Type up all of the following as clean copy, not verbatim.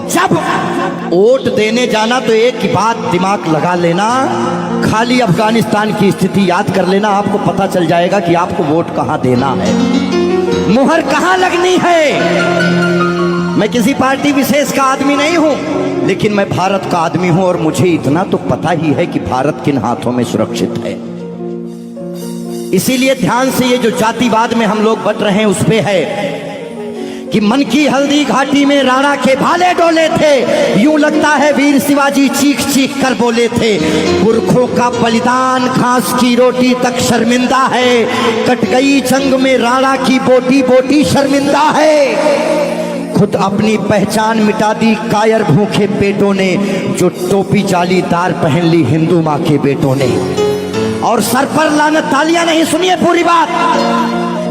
जब वोट देने जाना तो एक ही बात दिमाग लगा लेना, खाली अफगानिस्तान की स्थिति याद कर लेना, आपको पता चल जाएगा कि आपको वोट कहां देना है, मुहर कहां लगनी है। मैं किसी पार्टी विशेष का आदमी नहीं हूं, लेकिन मैं भारत का आदमी हूं और मुझे इतना तो पता ही है कि भारत किन हाथों में सुरक्षित है। इसीलिए ध्यान से ये जो जातिवाद में हम लोग बट रहे हैं उस पे है कि मन की हल्दी घाटी में राणा के भाले डोले थे, यूं लगता है वीर शिवाजी चीख चीख कर बोले थे। पुरखों का बलिदान घास की रोटी तक शर्मिंदा है, कट गई जंग में राणा की बोटी बोटी शर्मिंदा है। खुद अपनी पहचान मिटा दी कायर भूखे पेटों ने, जो टोपी जालीदार पहन ली हिंदू माँ के बेटों ने। और सर पर लानत, तालियां नहीं, सुनिए पूरी बात,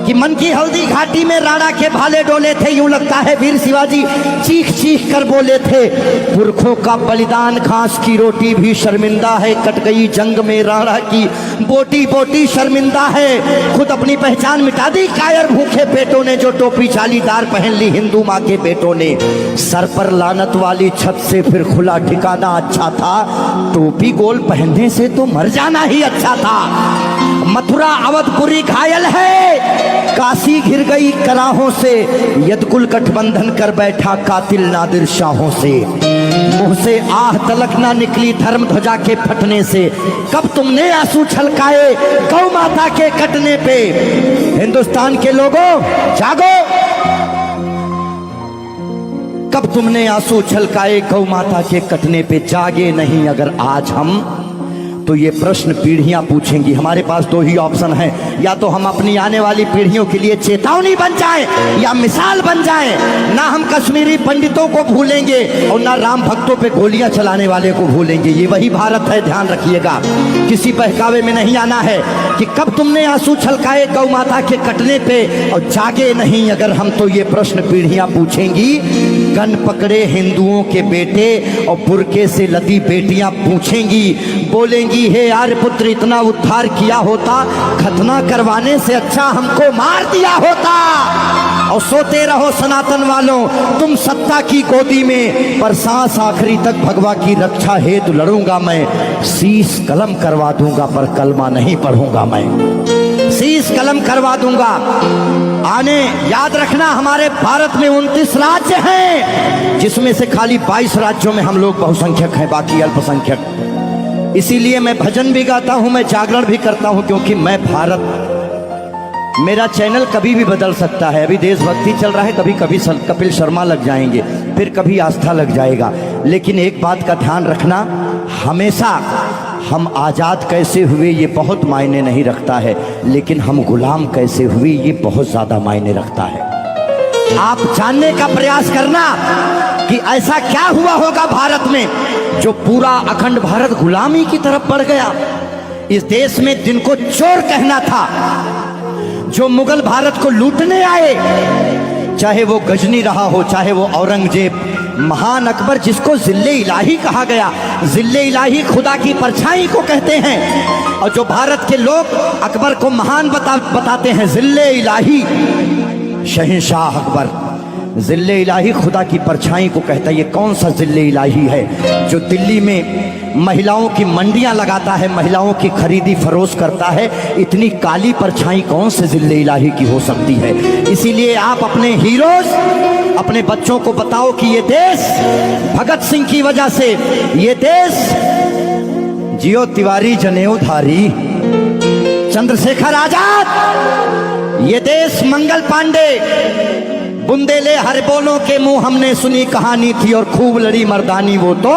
कि मन की हल्दी घाटी में राणा के भाले डोले थे, यूं लगता है वीर शिवाजी चीख चीख कर बोले थे। पुरखों का बलिदान घास की रोटी भी शर्मिंदा है, कट गई जंग में राणा की बोटी बोटी शर्मिंदा है। खुद अपनी पहचान मिटा दी कायर भूखे पेटों ने, जो टोपी जालीदार पहन ली हिंदू माँ के बेटों ने। सर पर लानत वाली छत से फिर खुला ठिकाना अच्छा था, टोपी गोल पहनने से तो मर जाना ही अच्छा था। मथुरा अवधपुरी घायल है, काशी घिर गई कराहों से, यदकुल गठबंधन कर बैठा कातिल नादिर शाहों से। मुंह से आह तलक ना निकली धर्म ध्वजा के फटने से, कब तुमने आंसू छलकाए गौ माता के कटने पे। हिंदुस्तान के लोगों जागो, कब तुमने आंसू छलकाए गौ माता के कटने पे। जागे नहीं अगर आज हम, तो ये प्रश्न पीढ़ियां पूछेंगी। हमारे पास दो ही ऑप्शन है, या तो हम अपनी आने वाली पीढ़ियों के लिए चेतावनी बन जाएं या मिसाल बन जाएं। ना हम कश्मीरी पंडितों को भूलेंगे और ना राम भक्तों पे गोलियां चलाने वाले को भूलेंगे। ये वही भारत है, ध्यान रखिएगा, किसी बहकावे में नहीं आना है कि कब तुमने आंसू छलकाए गौ माता के कटने पे और जागे नहीं अगर हम, तो ये प्रश्न पीढ़ियां पूछेंगी। गन पकड़े हिंदुओं के बेटे और बुरके से लदी बेटियां पूछेंगी, बोलेंगी हे यार पुत्र इतना उद्धार किया होता, खतना करवाने से अच्छा हमको मार दिया होता। और सोते रहो सनातन वालों तुम सत्ता की गोदी में, पर सांस आखिरी तक भगवा की रक्षा हेतु लड़ूंगा मैं। शीश कलम करवा दूंगा पर कलमा नहीं पढ़ूंगा मैं, शीश कलम करवा दूंगा। आने याद रखना, हमारे भारत में 29 राज्य हैं, जिसमें से खाली 22 राज्यों में हम लोग बहुसंख्यक हैं, बाकी अल्पसंख्यक। इसीलिए मैं भजन भी गाता हूं, मैं जागरण भी करता हूं, क्योंकि मैं भारत, मेरा चैनल कभी भी बदल सकता है। अभी देशभक्ति चल रहा है, कभी कभी कपिल शर्मा लग जाएंगे, फिर कभी आस्था लग जाएगा। लेकिन एक बात का ध्यान रखना, हमेशा हम आज़ाद कैसे हुए ये बहुत मायने नहीं रखता है, लेकिन हम गुलाम कैसे हुए ये बहुत ज़्यादा मायने रखता है। आप जानने का प्रयास करना कि ऐसा क्या हुआ होगा भारत में जो पूरा अखंड भारत गुलामी की तरफ बढ़ गया। इस देश में जिनको चोर कहना था, जो मुगल भारत को लूटने आए, चाहे वो गजनी रहा हो, चाहे वो औरंगजेब, महान अकबर जिसको जिल्ले इलाही कहा गया, जिल्ले इलाही खुदा की परछाई को कहते हैं। और जो भारत के लोग अकबर को महान बताते हैं, जिल्ले इलाही, शहंशाह अकबर, जिल्ले इलाही खुदा की परछाई को कहता है। ये कौन सा जिल्ले इलाही है जो दिल्ली में महिलाओं की मंडियां लगाता है, महिलाओं की खरीदी फरोश करता है? इतनी काली परछाई कौन से जिल्ले इलाही की हो सकती है? इसीलिए आप अपने हीरोज, अपने बच्चों को बताओ कि ये देश भगत सिंह की वजह से, ये देश जियो तिवारी जनेऊधारी, चंद्रशेखर आजाद, ये देश मंगल पांडे, बुंदेले हर बोलों के मुंह हमने सुनी कहानी थी और खूब लड़ी मर्दानी वो तो।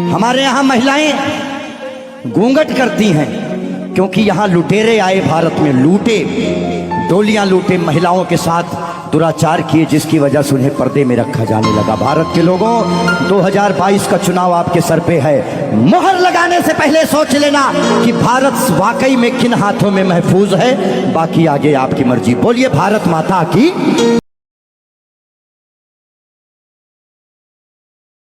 हमारे यहाँ महिलाएं घूंघट करती हैं क्योंकि यहाँ लुटेरे आए भारत में, लूटे, डोलियां लूटे, महिलाओं के साथ दुराचार किए, जिसकी वजह से उन्हें पर्दे में रखा जाने लगा। भारत के लोगों, 2022 का चुनाव आपके सर पे है। मोहर लगाने से पहले सोच लेना कि भारत वाकई में किन हाथों में महफूज है। बाकी आगे आपकी मर्जी। बोलिए भारत माता की।